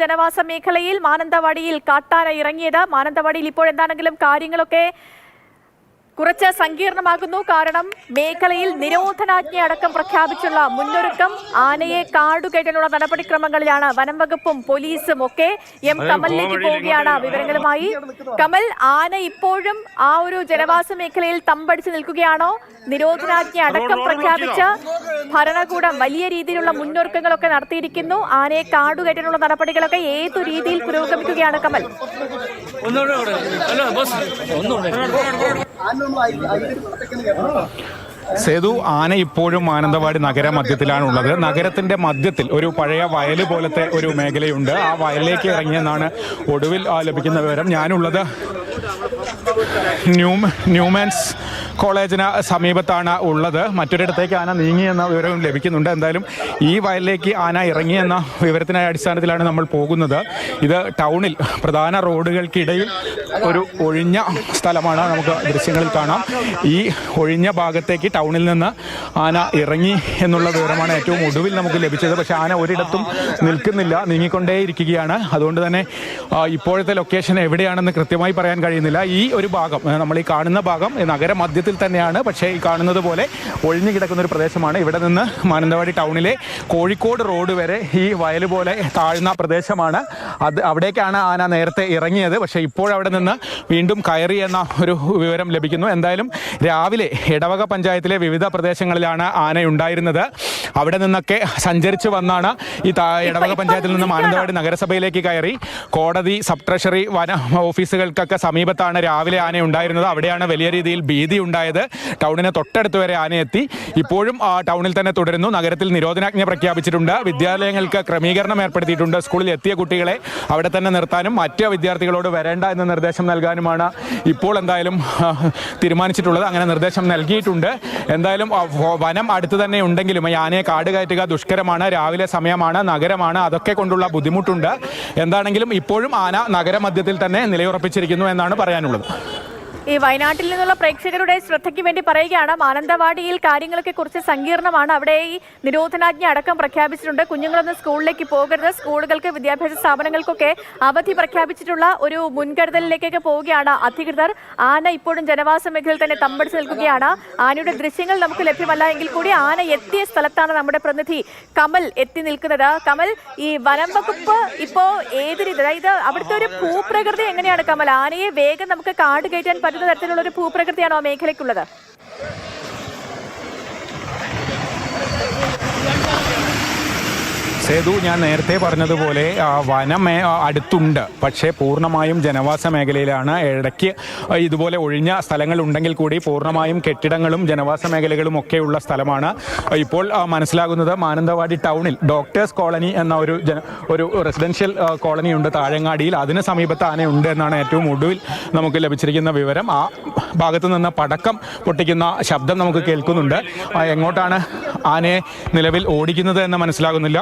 ജനവാസ മേഖലയിൽ മാനന്തവാടിയിൽ കാട്ടാന ഇറങ്ങിയത്. മാനന്തവാടിയിൽ ഇപ്പോൾ എന്താണെങ്കിലും കാര്യങ്ങളൊക്കെ കുറച്ച് സങ്കീർണമാകുന്നു. കാരണം മേഖലയിൽ നിരോധനാജ്ഞ അടക്കം പ്രഖ്യാപിച്ചുള്ള മുന്നൊരുക്കം, ആനയെ കാടുകയറ്റാനുള്ള നടപടിക്രമങ്ങളിലാണ് വനം വകുപ്പും പോലീസും ഒക്കെ. കമലിലേക്ക് പോവുകയാണ് വിവരങ്ങളുമായി. കമൽ, ആന ഇപ്പോഴും ആ ഒരു ജനവാസ മേഖലയിൽ തമ്പടിച്ച് നിൽക്കുകയാണോ? നിരോധനാജ്ഞ അടക്കം പ്രഖ്യാപിച്ച് ഭരണകൂടം വലിയ രീതിയിലുള്ള മുന്നൊരുക്കങ്ങളൊക്കെ നടത്തിയിരിക്കുന്നു. ആനയെ കാടുകയറ്റാനുള്ള നടപടികളൊക്കെ ഏതു രീതിയിൽ പുരോഗമിക്കുകയാണ് കമൽ? സേതു, ആന ഇപ്പോഴും മാനന്തവാടി നഗര മധ്യത്തിലാണുള്ളത്. നഗരത്തിന്റെ മധ്യത്തിൽ ഒരു പഴയ വയൽ പോലത്തെ ഒരു മേഖലയുണ്ട്. ആ വയലിലേക്ക് ഇറങ്ങിയെന്നാണ് ഒടുവിൽ ലഭിക്കുന്ന വിവരം. ഞാനുള്ളത് ന്യൂമാൻസ് കോളേജിന് സമീപത്താണ് ഉള്ളത്. മറ്റൊരിടത്തേക്ക് ആന നീങ്ങിയെന്ന വിവരവും ലഭിക്കുന്നുണ്ട്. എന്തായാലും ഈ വയലിലേക്ക് ആന ഇറങ്ങിയെന്ന വിവരത്തിന്റെ അടിസ്ഥാനത്തിലാണ് നമ്മൾ പോകുന്നത്. ഇത് ടൗണിൽ പ്രധാന റോഡുകൾക്കിടയിൽ ഒരു ഒഴിഞ്ഞ സ്ഥലമാണ്. നമുക്ക് ദൃശ്യങ്ങളിൽ കാണാം. ഈ ഒഴിഞ്ഞ ഭാഗത്തേക്ക് ടൗണിൽ നിന്ന് ആന ഇറങ്ങി എന്നുള്ള വിവരമാണ് ഏറ്റവും ഒടുവിൽ നമുക്ക് ലഭിച്ചത്. പക്ഷേ ആന ഒരിടത്തും നിൽക്കുന്നില്ല, നീങ്ങിക്കൊണ്ടേയിരിക്കുകയാണ്. അതുകൊണ്ട് തന്നെ ഇപ്പോഴത്തെ ലൊക്കേഷൻ എവിടെയാണെന്ന് കൃത്യമായി പറയാൻ കഴിയുന്നില്ല. ഈ ഒരു ഭാഗം, നമ്മൾ ഈ കാണുന്ന ഭാഗം നഗരമധ്യത്തിൽ തന്നെയാണ്. പക്ഷേ ഈ കാണുന്നത് പോലെ ഒഴിഞ്ഞു കിടക്കുന്ന ഒരു പ്രദേശമാണ്. ഇവിടെ നിന്ന് മാനന്തവാടി ടൗണിലെ കോഴിക്കോട് റോഡ് വരെ ഈ വയൽ പോലെ താഴ്ന്ന പ്രദേശമാണ്. അവിടേക്കാണ് ആന നേരത്തെ ഇറങ്ങിയത്. പക്ഷേ ഇപ്പോഴവിടെ നിന്ന് വീണ്ടും കയറി എന്ന ഒരു വിവരം ലഭിക്കുന്നു. എന്തായാലും രാവിലെ ഇടവക പഞ്ചായത്തിലെ വിവിധ പ്രദേശങ്ങളിലാണ് ആനയുണ്ടായിരുന്നത്. അവിടെ നിന്നൊക്കെ സഞ്ചരിച്ച് വന്നാണ് ഈ ഇടവക പഞ്ചായത്തിൽ നിന്ന് മാനന്തവാടി നഗരസഭയിലേക്ക് കയറി. കോടതി, സബ് ട്രഷറി, വന ഓഫീസുകൾക്കൊക്കെ സമീപത്താണ് രാവിലെ ആന ഉണ്ടായിരുന്നത്. അവിടെയാണ് വലിയ രീതിയിൽ ഭീതി ഉണ്ടായത്. ടൗണിന് തൊട്ടടുത്ത് വരെ ആനയെത്തി. ഇപ്പോഴും ടൗണിൽ തന്നെ തുടരുന്നു. നഗരത്തിൽ നിരോധനാജ്ഞ പ്രഖ്യാപിച്ചിട്ടുണ്ട്. വിദ്യാലയങ്ങൾക്ക് ക്രമീകരണം ഏർപ്പെടുത്തിയിട്ടുണ്ട്. സ്കൂളിൽ എത്തിയ കുട്ടികളെ അവിടെ തന്നെ നിർത്താനും മറ്റ് വിദ്യാർത്ഥികളോട് വരേണ്ട എന്ന നിർദ്ദേശം നൽകാനുമാണ് ഇപ്പോൾ എന്തായാലും തീരുമാനിച്ചിട്ടുള്ളത്. അങ്ങനെ നിർദ്ദേശം നൽകിയിട്ടുണ്ട്. എന്തായാലും വനം അടുത്ത് തന്നെ ഉണ്ടെങ്കിലും ഈ ആനയെ കാട് കയറ്റുക ദുഷ്കരമാണ്. രാവിലെ സമയമാണ്, നഗരമാണ്, അതൊക്കെ കൊണ്ടുള്ള ബുദ്ധിമുട്ടുണ്ട്. എന്താണെങ്കിലും ഇപ്പോഴും ആന നഗരമധ്യത്തിൽ തന്നെ നിലയുറപ്പിച്ചിരിക്കുന്നു എന്നാണ് പറയാനുള്ളത്. ഈ വയനാട്ടിൽ നിന്നുള്ള പ്രേക്ഷകരുടെ ശ്രദ്ധയ്ക്ക് വേണ്ടി പറയുകയാണ്, മാനന്തവാടിയിൽ കാര്യങ്ങളൊക്കെ കുറച്ച് സങ്കീർണമാണ്. അവിടെ ഈ നിരോധനാജ്ഞ അടക്കം പ്രഖ്യാപിച്ചിട്ടുണ്ട്. കുഞ്ഞുങ്ങളൊന്നും സ്കൂളിലേക്ക് പോകരുത്. സ്കൂളുകൾക്ക്, വിദ്യാഭ്യാസ സ്ഥാപനങ്ങൾക്കൊക്കെ അവധി പ്രഖ്യാപിച്ചിട്ടുള്ള ഒരു മുൻകരുതലിലേക്കൊക്കെ പോവുകയാണ് അധികൃതർ. ആന ഇപ്പോഴും ജനവാസ മേഖലയിൽ തന്നെ തമ്പടിച്ച് നിൽക്കുകയാണ്. ആനയുടെ ദൃശ്യങ്ങൾ നമുക്ക് ലഭ്യമല്ല എങ്കിൽ കൂടി ആന എത്തിയ സ്ഥലത്താണ് നമ്മുടെ പ്രതിനിധി കമൽ എത്തി നിൽക്കുന്നത്. കമൽ, ഈ വനം വകുപ്പ് ഇപ്പോ ഏത് രീതി, അതായത് അവിടുത്തെ ഒരു ഭൂപ്രകൃതി എങ്ങനെയാണ് കമൽ? ആനയെ വേഗം നമുക്ക് കാട് കയറ്റാൻ പറ്റുന്ന തരത്തിലുള്ള ഒരു ഭൂപ്രകൃതിയാണോ മേഖലയ്ക്കുള്ളത്? സേതു, ഞാൻ നേരത്തെ പറഞ്ഞതുപോലെ വനം അടുത്തുണ്ട്. പക്ഷേ പൂർണ്ണമായും ജനവാസ മേഖലയിലാണ്. ഇടയ്ക്ക് ഇതുപോലെ ഒഴിഞ്ഞ സ്ഥലങ്ങൾ ഉണ്ടെങ്കിൽ കൂടി പൂർണ്ണമായും കെട്ടിടങ്ങളും ജനവാസ മേഖലകളും ഒക്കെയുള്ള സ്ഥലമാണ്. ഇപ്പോൾ മനസ്സിലാകുന്നത് മാനന്തവാടി ടൗണിൽ ഡോക്ടേഴ്സ് കോളനി എന്ന ഒരു റെസിഡൻഷ്യൽ കോളനി ഉണ്ട് താഴങ്ങാടിയിൽ. അതിന് സമീപത്ത് ആനയുണ്ട് എന്നാണ് ഏറ്റവും ഒടുവിൽ നമുക്ക് ലഭിച്ചിരിക്കുന്ന വിവരം. ആ ഭാഗത്തു നിന്ന് പടക്കം പൊട്ടിക്കുന്ന ശബ്ദം നമുക്ക് കേൾക്കുന്നുണ്ട്. എങ്ങോട്ടാണ് ആനയെ നിലവിൽ ഓടിക്കുന്നത് എന്ന് മനസ്സിലാകുന്നില്ല.